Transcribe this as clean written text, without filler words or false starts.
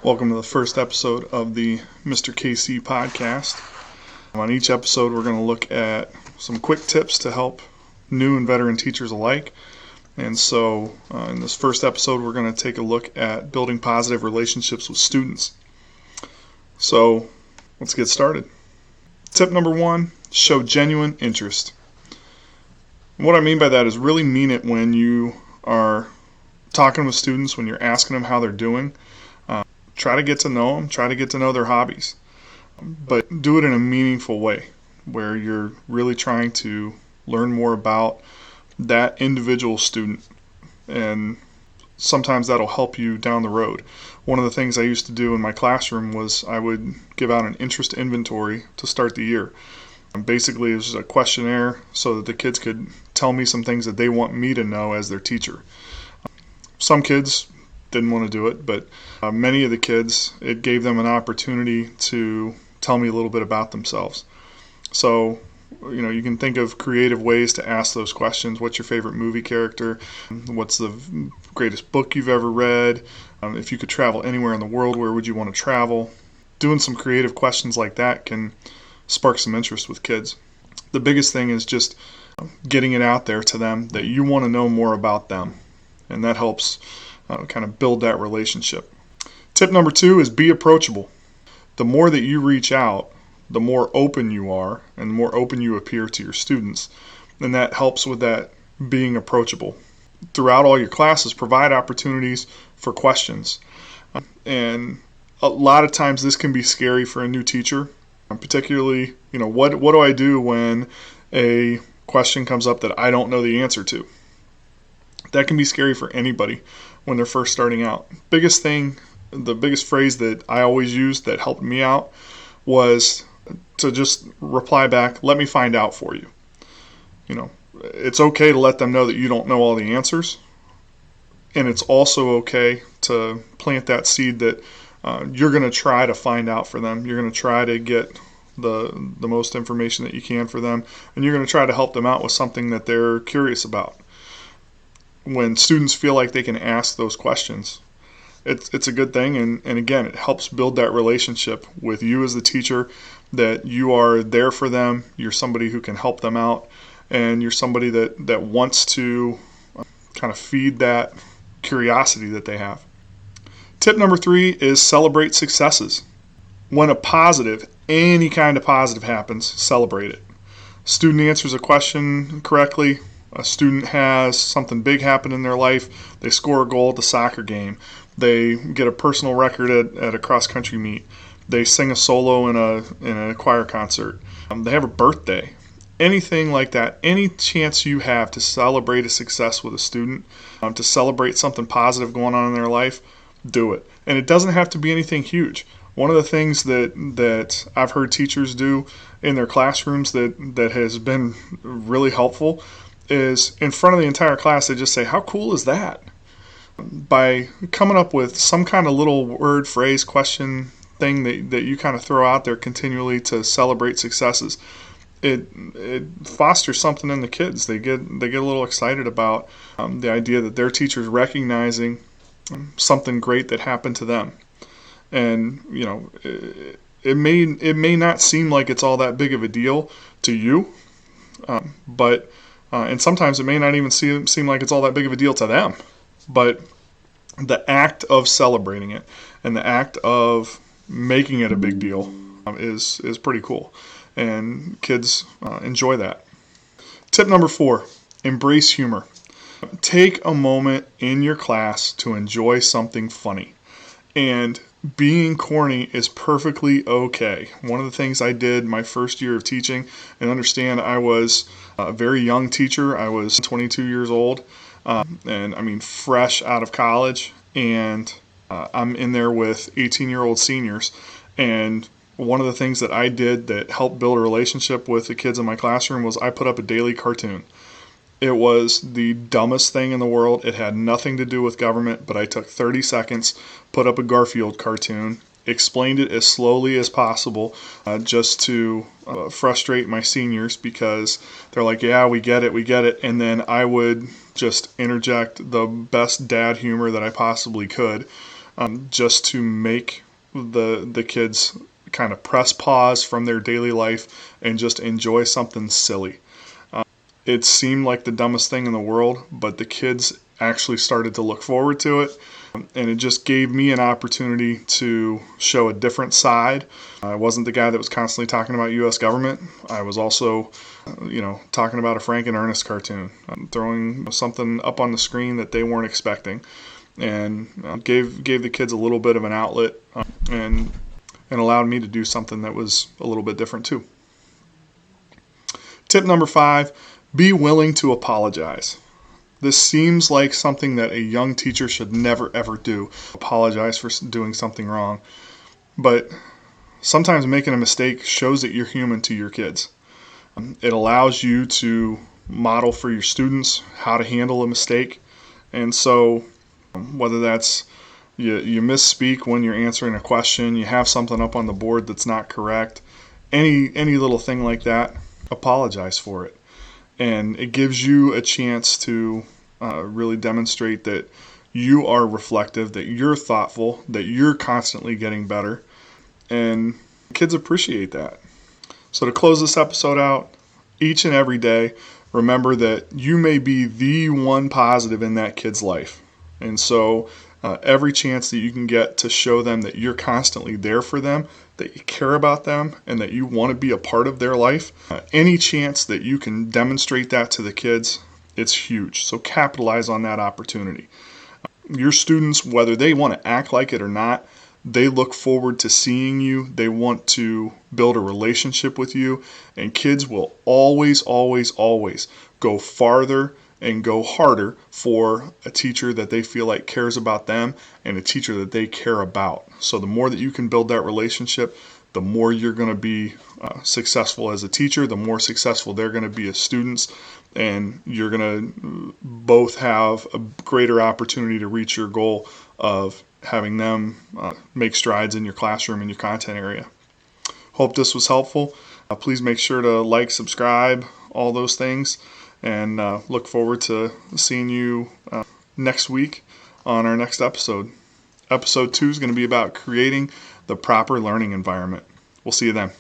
Welcome to the first episode of the Mr. Kacy podcast. On each episode, we're going to look at some quick tips to help new and veteran teachers alike. And so in this first episode, we're going to take a look at building positive relationships with students. So let's get started. Tip number 1, show genuine interest. What I mean by that is really mean it when you are talking with students, when you're asking them how they're doing. Try to get to know them, try to get to know their hobbies, but do it in a meaningful way where you're really trying to learn more about that individual student, and sometimes that'll help you down the road. One of the things I used to do in my classroom was I would give out an interest inventory to start the year. Basically, it was a questionnaire so that the kids could tell me some things that they want me to know as their teacher. Some kids didn't want to do it, but many of the kids, it gave them an opportunity to tell me a little bit about themselves. So, you can think of creative ways to ask those questions. What's your favorite movie character? What's the greatest book you've ever read? If you could travel anywhere in the world, where would you want to travel? Doing some creative questions like that can spark some interest with kids. The biggest thing is just getting it out there to them that you want to know more about them, and that helps kind of build that relationship. Tip number 2 is be approachable. The more that you reach out, the more open you are and the more open you appear to your students. And that helps with that being approachable. Throughout all your classes, provide opportunities for questions. And a lot of times this can be scary for a new teacher, particularly, what do I do when a question comes up that I don't know the answer to? That can be scary for anybody when they're first starting out. The biggest phrase that I always used that helped me out was to just reply back, let me find out for you. It's okay to let them know that you don't know all the answers. And it's also okay to plant that seed that you're going to try to find out for them. You're going to try to get the most information that you can for them. And you're going to try to help them out with something that they're curious about. When students feel like they can ask those questions, it's a good thing, and again, it helps build that relationship with you as the teacher, that you are there for them, you're somebody who can help them out, and you're somebody that wants to kind of feed that curiosity that they have. Tip number 3 is celebrate successes. When any kind of positive happens, celebrate it. Student answers a question correctly. A student has something big happen in their life. They score a goal at the soccer game. They get a personal record at a cross-country meet. They sing a solo in a choir concert. They have a birthday. Anything like that. Any chance you have to celebrate a success with a student, to celebrate something positive going on in their life, do it. And it doesn't have to be anything huge. One of the things that I've heard teachers do in their classrooms that has been really helpful is in front of the entire class, they just say, how cool is that? By coming up with some kind of little word, phrase, question thing that you kind of throw out there continually to celebrate successes, it fosters something in the kids. They get a little excited about the idea that their teacher's recognizing something great that happened to them. And it may not seem like it's all that big of a deal to you, but and sometimes it may not even seem like it's all that big of a deal to them. But the act of celebrating it and the act of making it a big deal is pretty cool. And kids enjoy that. Tip number 4, embrace humor. Take a moment in your class to enjoy something funny. And being corny is perfectly okay. One of the things I did my first year of teaching, and understand I was a very young teacher. I was 22 years old, and fresh out of college, and I'm in there with 18-year-old seniors. And one of the things that I did that helped build a relationship with the kids in my classroom was I put up a daily cartoon. It was the dumbest thing in the world. It had nothing to do with government, but I took 30 seconds, put up a Garfield cartoon, explained it as slowly as possible, just to frustrate my seniors, because they're like, yeah, we get it. And then I would just interject the best dad humor that I possibly could, just to make the kids kind of press pause from their daily life and just enjoy something silly. It seemed like the dumbest thing in the world, but the kids actually started to look forward to it. And it just gave me an opportunity to show a different side. I wasn't the guy that was constantly talking about U.S. government. I was also, talking about a Frank and Ernest cartoon, throwing something up on the screen that they weren't expecting, and gave the kids a little bit of an outlet, and allowed me to do something that was a little bit different too. Tip number 5, be willing to apologize. This seems like something that a young teacher should never ever do, apologize for doing something wrong. But sometimes making a mistake shows that you're human to your kids. It allows you to model for your students how to handle a mistake. And so whether that's you misspeak when you're answering a question, you have something up on the board that's not correct, any little thing like that, apologize for it. And it gives you a chance to really demonstrate that you are reflective, that you're thoughtful, that you're constantly getting better. And kids appreciate that. So to close this episode out, each and every day, remember that you may be the one positive in that kid's life. And so every chance that you can get to show them that you're constantly there for them, that you care about them, and that you want to be a part of their life, any chance that you can demonstrate that to the kids, it's huge. So capitalize on that opportunity. Your students, whether they want to act like it or not, they look forward to seeing you. They want to build a relationship with you. And kids will always, always, always go farther and go harder for a teacher that they feel like cares about them and a teacher that they care about. So the more that you can build that relationship, the more you're going to be successful as a teacher, the more successful they're going to be as students, and you're going to both have a greater opportunity to reach your goal of having them make strides in your classroom and your content area. Hope this was helpful. Please make sure to like, subscribe, all those things, and look forward to seeing you next week on our next episode. Episode 2 is going to be about creating the proper learning environment. We'll see you then.